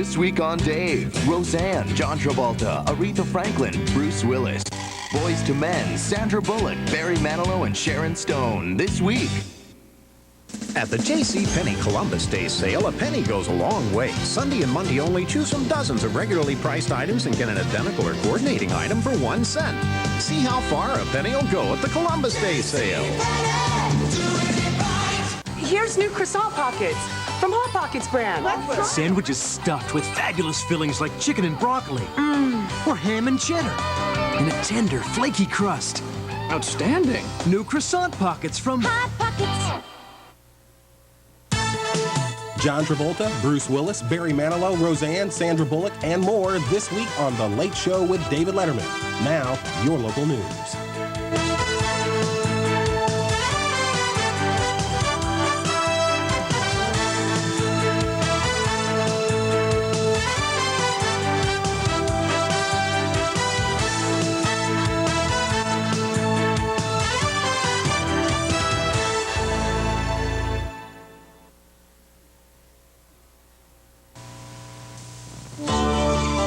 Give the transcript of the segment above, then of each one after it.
This Week on Dave. Roseanne, John Travolta, Aretha Franklin, Bruce Willis. Boys to Men, Sandra Bullock, Barry Manilow, and Sharon Stone. This week. At the JCPenney Columbus Day sale, a penny goes a long way. Sunday and Monday only, choose from dozens of regularly priced items and get an identical or coordinating item for 1 cent. See how far a penny will go at the Columbus Day sale. Here's new Croissant Pockets from Hot Pockets brand. Sandwiches stuffed with fabulous fillings like chicken and broccoli. Or ham and cheddar. And a tender, flaky crust. Outstanding. New Croissant Pockets from Hot Pockets. John Travolta, Bruce Willis, Barry Manilow, Roseanne, Sandra Bullock, and more this week on The Late Show with David Letterman. Now, your local news.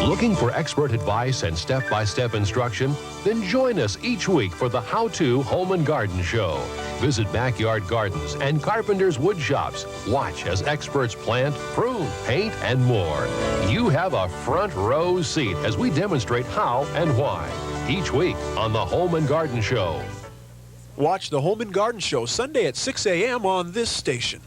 Looking for expert advice and step-by-step instruction? Then join us each week for the How-To Home and Garden Show. Visit backyard gardens and carpenters' wood shops. Watch as experts plant, prune, paint, and more. You have a front row seat as we demonstrate how and why. Each week on the Home and Garden Show. Watch the Home and Garden Show Sunday at 6 a.m. on this station.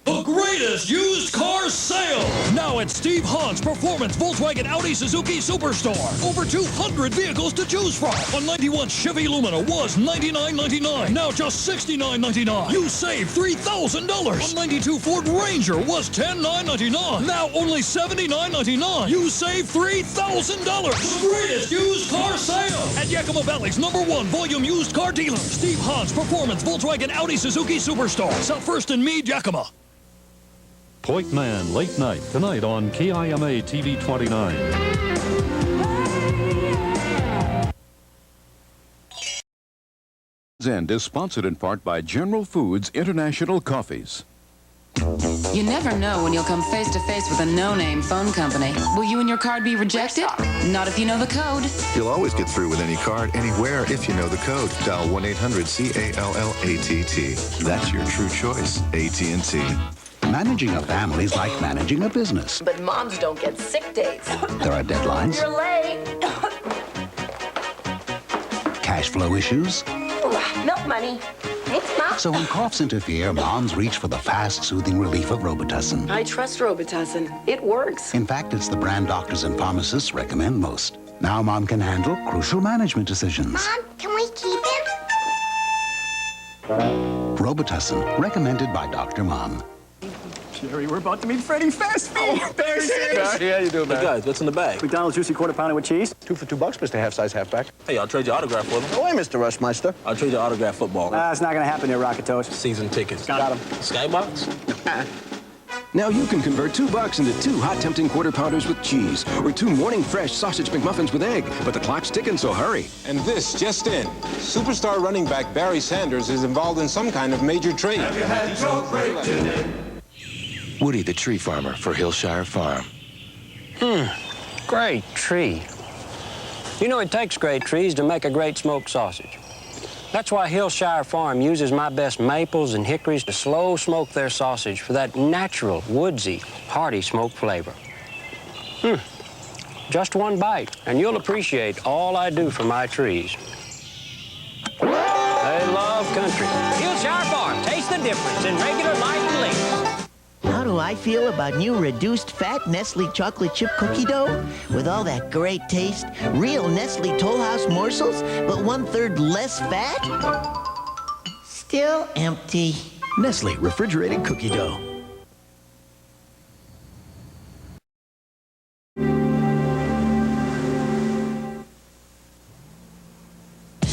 The greatest used car sale! Now at Steve Hahn's Performance Volkswagen-Audi-Suzuki Superstore. Over 200 vehicles to choose from. A 91 Chevy Lumina was $99.99. Now just $69.99. You save $3,000. A 92 Ford Ranger was $10,999. Now only $79.99. You save $3,000. The greatest used car sale! At Yakima Valley's #1 volume used car dealer. Steve Hahn's Performance Volkswagen-Audi-Suzuki Superstore. South 1st and Meade, Yakima. Pointman, late night, tonight on KIMA TV 29. End is sponsored in part by General Foods International Coffees. You never know when you'll come face to face with a no-name phone company. Will you and your card be rejected? Not if you know the code. You'll always get through with any card, anywhere, if you know the code. Dial 1-800-CALLATT. That's your true choice, AT&T. Managing a family is like managing a business. But moms don't get sick days. There are deadlines. You're late. Cash flow issues. Milk money. Thanks, Mom. So when coughs interfere, moms reach for the fast, soothing relief of Robitussin. I trust Robitussin. It works. In fact, it's the brand doctors and pharmacists recommend most. Now Mom can handle crucial management decisions. Mom, can we keep him? Robitussin, recommended by Dr. Mom. Jerry, we're about to meet Freddy Fast Food. Oh, very serious. Yeah, you doing, man? Hey, guys, what's in the bag? McDonald's juicy quarter pounder with cheese. 2 for $2, Mr. Half-size halfback. Hey, I'll trade your autograph for them. Go away, Mr. Rushmeister. I'll trade your autograph football. It's not going to happen here, Rocket Toast. Season tickets. Got him. Skybox? Now you can convert $2 into 2 hot, tempting quarter pounders with cheese, or 2 morning fresh sausage McMuffins with egg. But the clock's ticking, so hurry. And this just in. Superstar running back Barry Sanders is involved in some kind of major trade. Have you had your break today? Woody, the tree farmer for Hillshire Farm. Great tree. You know, it takes great trees to make a great smoked sausage. That's why Hillshire Farm uses my best maples and hickories to slow smoke their sausage for that natural, woodsy, hearty smoke flavor. Just one bite, and you'll appreciate all I do for my trees. They love country. Hillshire Farm, taste the difference in regular light and leaf. How do I feel about new reduced fat Nestle chocolate chip cookie dough? With all that great taste, real Nestle Toll House morsels, but 1/3 less fat? Still empty. Nestle refrigerated cookie dough.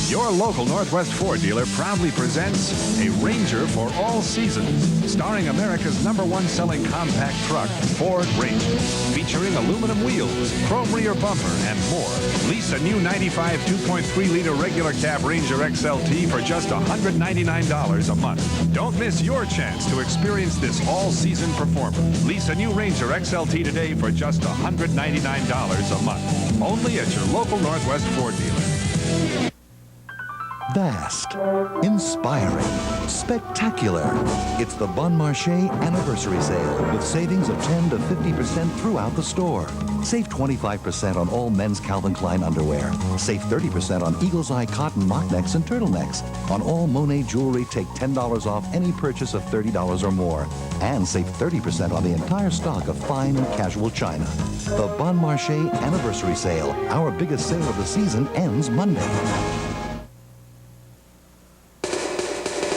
Your Your local Northwest Ford dealer proudly presents a Ranger for all seasons, starring America's #1 selling compact truck, Ford Ranger, featuring aluminum wheels, chrome rear bumper, and more. Lease a new 95 2.3-liter regular cab Ranger XLT for just $199 a month. Don't miss your chance to experience this all-season performer. Lease a new Ranger XLT today for just $199 a month. Only at your local Northwest Ford dealer. Vast, inspiring, spectacular. It's the Bon Marche Anniversary Sale with savings of 10 to 50% throughout the store. Save 25% on all men's Calvin Klein underwear. Save 30% on Eagle's Eye cotton mock necks and turtlenecks. On all Monet jewelry, take $10 off any purchase of $30 or more. And save 30% on the entire stock of fine and casual china. The Bon Marche Anniversary Sale. Our biggest sale of the season ends Monday.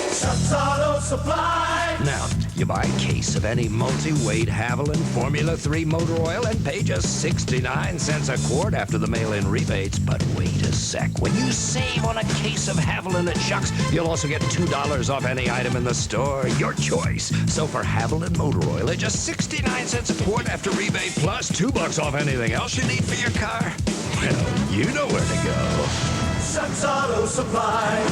Schuck's Auto Supply. Now, you buy a case of any multi-weight Haviland Formula 3 motor oil and pay just 69 cents a quart after the mail-in rebates. But wait a sec. When you save on a case of Haviland at Schuck's, you'll also get $2 off any item in the store. Your choice. So for Haviland motor oil at just 69 cents a quart after rebate, plus $2 off anything else you need for your car, well, you know where to go. Schuck's Auto Supply.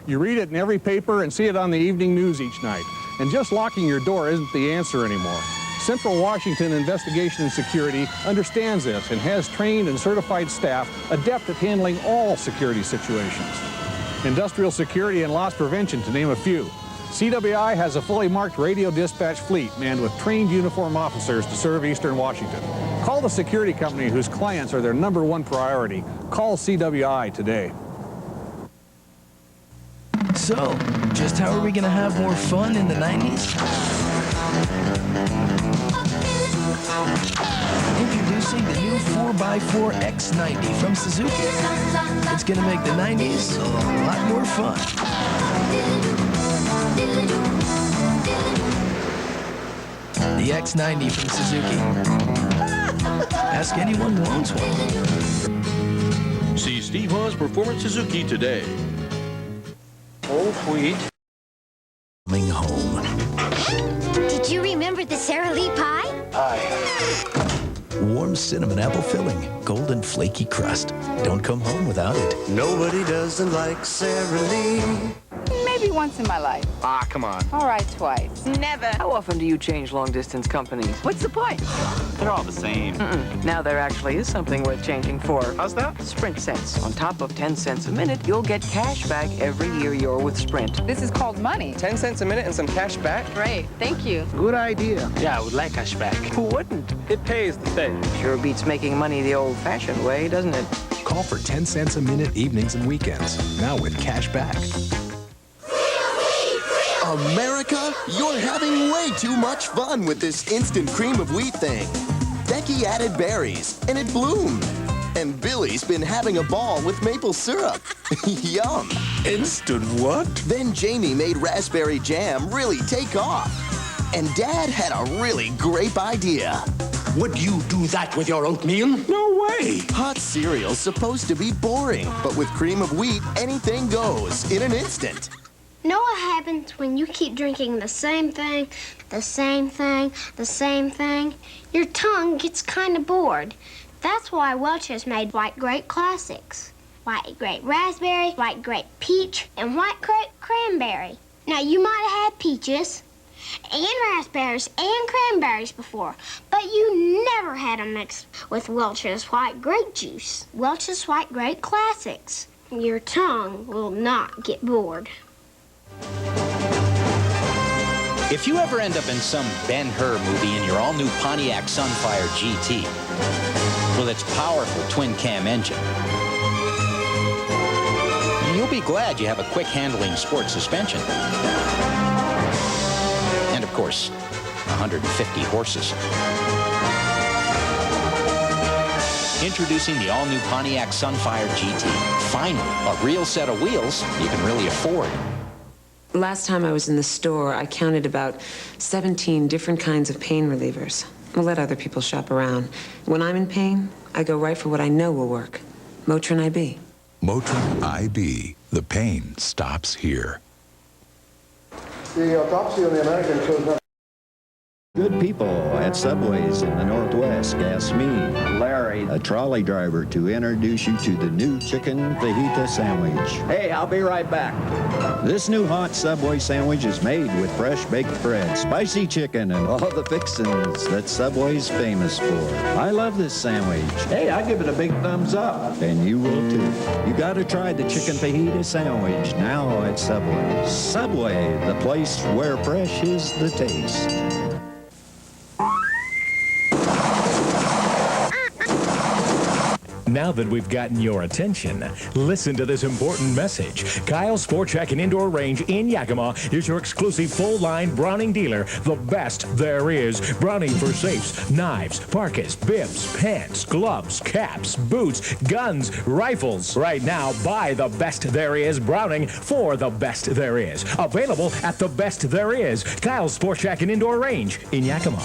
You read it in every paper and see it on the evening news each night. And just locking your door isn't the answer anymore. Central Washington Investigation and Security understands this and has trained and certified staff adept at handling all security situations. Industrial security and loss prevention, to name a few. CWI has a fully marked radio dispatch fleet manned with trained uniform officers to serve Eastern Washington. Call the security company whose clients are their #1 priority. Call CWI today. So, just how are we going to have more fun in the 90s? Introducing the new 4x4 X90 from Suzuki. It's going to make the 90s a lot more fun. The X90 from Suzuki. Ask anyone who owns one. See Steve Hahn's Performance Suzuki today. Whole wheat. Coming home. Did you remember the Sara Lee Pie? Warm cinnamon apple filling, golden flaky crust. Don't come home without it. Nobody doesn't like Sara Lee. Maybe once in my life. Ah, come on. All right, twice. Never. How often do you change long-distance companies? What's the point? They're all the same. Now there actually is something worth changing for. How's that? Sprint cents. On top of 10 cents a minute, you'll get cash back every year you're with Sprint. This is called money. 10 cents a minute and some cash back? Great, thank you. Good idea. Yeah, I would like cash back. Who wouldn't? It pays the same. Sure beats making money the old-fashioned way, doesn't it? Call for 10 cents a minute evenings and weekends. Now with cash back. America, you're having way too much fun with this instant cream of wheat thing. Becky added berries, and it bloomed. And Billy's been having a ball with maple syrup. Yum. Instant what? Then Jamie made raspberry jam really take off. And Dad had a really grape idea. Would you do that with your oatmeal? No way! Hot cereal's supposed to be boring, but with cream of wheat, anything goes in an instant. Know what happens when you keep drinking the same thing, the same thing, the same thing? Your tongue gets kind of bored. That's why Welch has made White Grape Classics. White Grape Raspberry, White Grape Peach, and White Grape Cranberry. Now, you might have had peaches and raspberries and cranberries before, but you never had them mixed with Welch's White Grape Juice. Welch's White Grape Classics. Your tongue will not get bored. If you ever end up in some Ben-Hur movie in your all-new Pontiac Sunfire GT with its powerful twin-cam engine, you'll be glad you have a quick-handling sport suspension. And, of course, 150 horses. Introducing the all-new Pontiac Sunfire GT. Finally, a real set of wheels you can really afford. Last time I was in the store, I counted about 17 different kinds of pain relievers. I'll let other people shop around. When I'm in pain, I go right for what I know will work. Motrin IB. Motrin IB. The pain stops here. The autopsy on the American shows nothing. Good people at Subways in the Northwest asked me, Larry, a trolley driver, to introduce you to the new chicken fajita sandwich. Hey, I'll be right back. This new hot Subway sandwich is made with fresh baked bread, spicy chicken, and all the fixings that Subway's famous for. I love this sandwich. Hey, I give it a big thumbs up. And you will too. You gotta try the chicken fajita sandwich now at Subway. Subway, the place where fresh is the taste. Now that we've gotten your attention, listen to this important message. Kyle's Sport Check and Indoor Range in Yakima is your exclusive full-line Browning dealer, the best there is. Browning for safes, knives, parkas, bibs, pants, gloves, caps, boots, guns, rifles. Right now, buy the best there is Browning for the best there is. Available at the best there is. Kyle's Sport Check and Indoor Range in Yakima.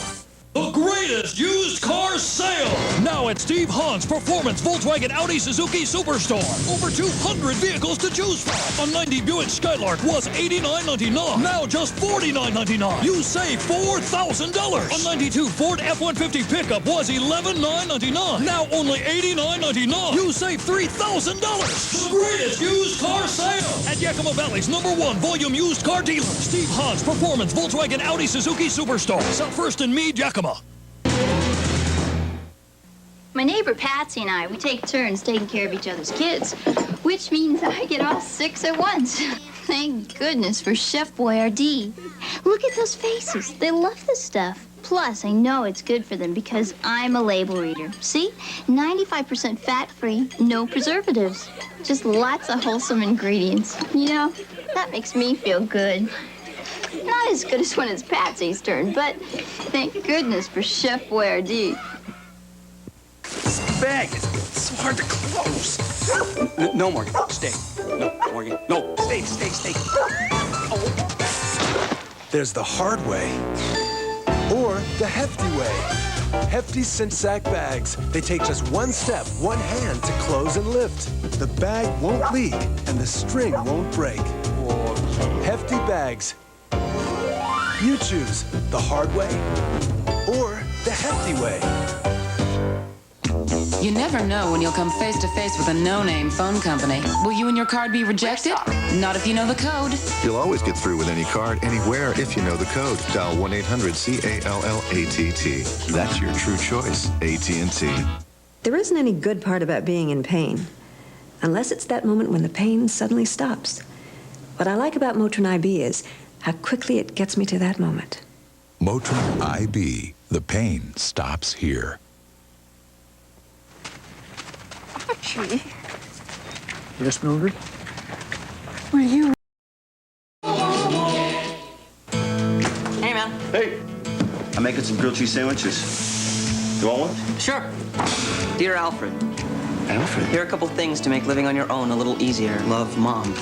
The greatest used car sale! Now at Steve Hahn's Performance Volkswagen Audi-Suzuki Superstore. Over 200 vehicles to choose from. A 90 Buick Skylark was $89.99. Now just $49.99. You save $4,000. A 92 Ford F-150 pickup was $11,999. Now only $89.99. You save $3,000. The greatest used car sale! At Yakima Valley's #1 volume used car dealer. Steve Hahn's Performance Volkswagen Audi-Suzuki Superstore. South First and Meade, Yakima. My neighbor Patsy and I, we take turns taking care of each other's kids, which means I get all 6 at once. Thank goodness for Chef Boyardee. Look at those faces. They love this stuff. Plus, I know it's good for them because I'm a label reader. See? 95% fat-free, no preservatives. Just lots of wholesome ingredients. You know, that makes me feel good. Not as good as when it's Patsy's turn, but thank goodness for Chef Boyardee. This bag is so hard to close. No, Morgan, stay. No, Morgan, no, stay. Oh. There's the hard way, or the hefty way. Hefty cinch sack bags. They take just one step, one hand to close and lift. The bag won't leak, and the string won't break. Hefty bags. You choose the hard way or the hefty way. You never know when you'll come face to face with a no-name phone company. Will you and your card be rejected? Not if you know the code. You'll always get through with any card, anywhere, if you know the code. Dial 1-800-CALLATT. That's your true choice, AT&T. There isn't any good part about being in pain, unless it's that moment when the pain suddenly stops. What I like about Motrin IB is how quickly it gets me to that moment. Motrin IB. The pain stops here. Archie. Yes, Mildred? Were you... Hey, man. Hey. I'm making some grilled cheese sandwiches. You want one? Sure. Dear Alfred. Alfred? Here are a couple things to make living on your own a little easier. Love, Mom.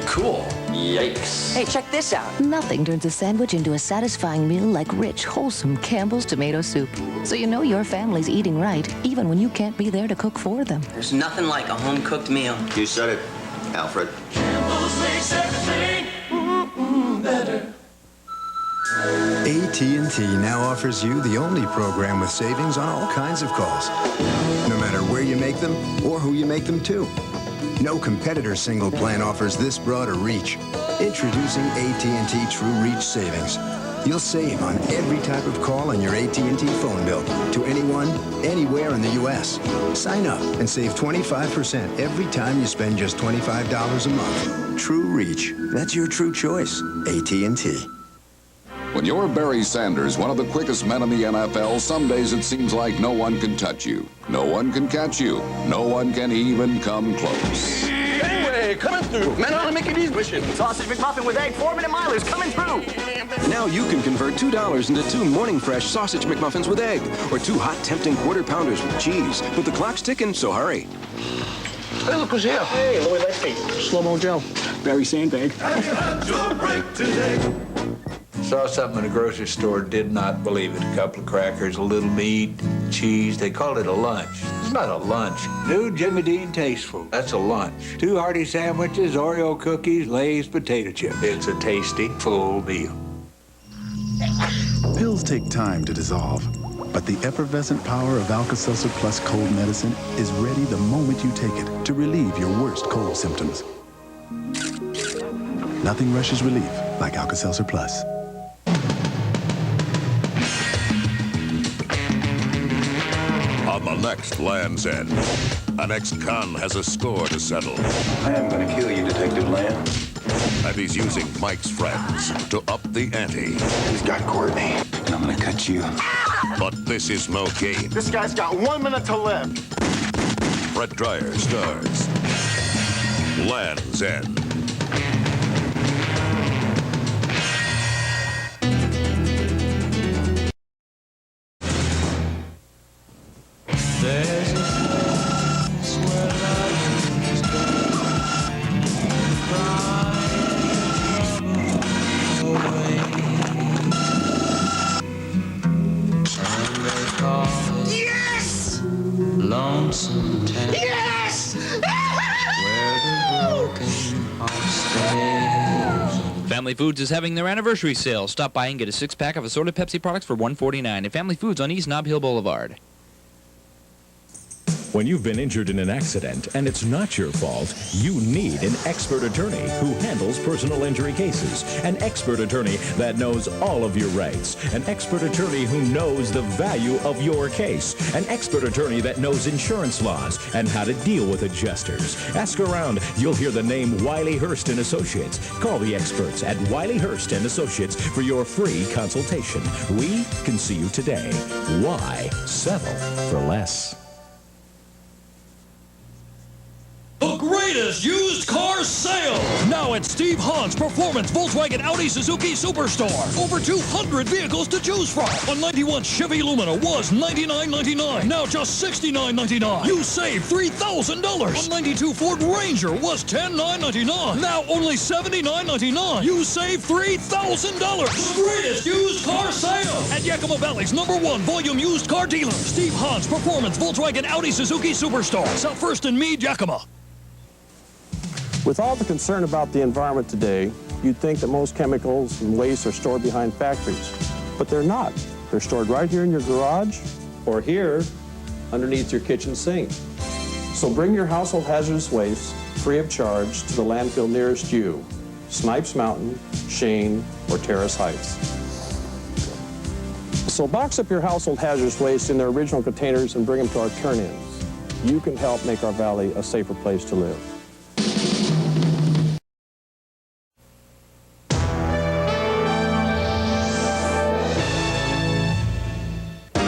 Cool. Yikes. Hey, check this out. Nothing turns a sandwich into a satisfying meal like rich, wholesome Campbell's tomato soup. So you know your family's eating right, even when you can't be there to cook for them. There's nothing like a home-cooked meal. You said it, Alfred. Campbell's makes everything better. AT&T now offers you the only program with savings on all kinds of calls, no matter where you make them or who you make them to. No competitor single plan offers this broad a reach. Introducing AT&T True Reach Savings. You'll save on every type of call on your AT&T phone bill to anyone, anywhere in the U.S. Sign up and save 25% every time you spend just $25 a month. True Reach. That's your true choice. AT&T. When you're Barry Sanders, one of the quickest men in the NFL, some days it seems like no one can touch you. No one can catch you. No one can even come close. Anyway, coming through. Men on a Mickey D's mission. Sausage McMuffin with egg, 4-minute milers coming through. Now you can convert $2 into 2 Morning Fresh Sausage McMuffins with egg, or 2 hot, tempting Quarter Pounders with cheese. But the clock's ticking, so hurry. Hey, look who's here. Hey, Louis Lexby. Slow-mo Joe. Barry Sandbag. Have you had your break today? Saw something in the grocery store, did not believe it. A couple of crackers, a little meat, cheese. They called it a lunch. It's not a lunch. New Jimmy Dean Tasteful. That's a lunch. 2 hearty sandwiches, Oreo cookies, Lay's potato chip. It's a tasty, full meal. Pills take time to dissolve, but the effervescent power of Alka-Seltzer Plus cold medicine is ready the moment you take it to relieve your worst cold symptoms. Nothing rushes relief like Alka-Seltzer Plus. On the next Land's End, an ex-con has a score to settle. I am going to kill you, Detective Land. And he's using Mike's friends to up the ante. He's got Courtney, and I'm going to cut you. But this is no game. This guy's got 1 minute to live. Brett Dreyer stars Land's End. There's a place where lions go, crying away. And they call it yes! Lonesome Town. Yes! Where the broken hearts stay. Family Foods is having their anniversary sale. Stop by and get a 6-pack of assorted Pepsi products for $1.49 at Family Foods on East Nob Hill Boulevard. When you've been injured in an accident and it's not your fault, you need an expert attorney who handles personal injury cases. An expert attorney that knows all of your rights. An expert attorney who knows the value of your case. An expert attorney that knows insurance laws and how to deal with adjusters. Ask around. You'll hear the name Wiley Hurst & Associates. Call the experts at Wiley Hurst & Associates for your free consultation. We can see you today. Why settle for less? The greatest used car sale! Now at Steve Hahn's Performance Volkswagen Audi-Suzuki Superstore. Over 200 vehicles to choose from. A 91 Chevy Lumina was $99.99. Now just $69.99. You save $3,000. A 92 Ford Ranger was $10,999. Now only $79.99. You save $3,000. The greatest used car sale! At Yakima Valley's #1 volume used car dealer. Steve Hahn's Performance Volkswagen Audi-Suzuki Superstore. South First and Meade, Yakima. With all the concern about the environment today, you'd think that most chemicals and waste are stored behind factories. But they're not. They're stored right here in your garage or here underneath your kitchen sink. So bring your household hazardous waste free of charge to the landfill nearest you. Snipes Mountain, Shane, or Terrace Heights. So box up your household hazardous waste in their original containers and bring them to our turn-ins. You can help make our valley a safer place to live.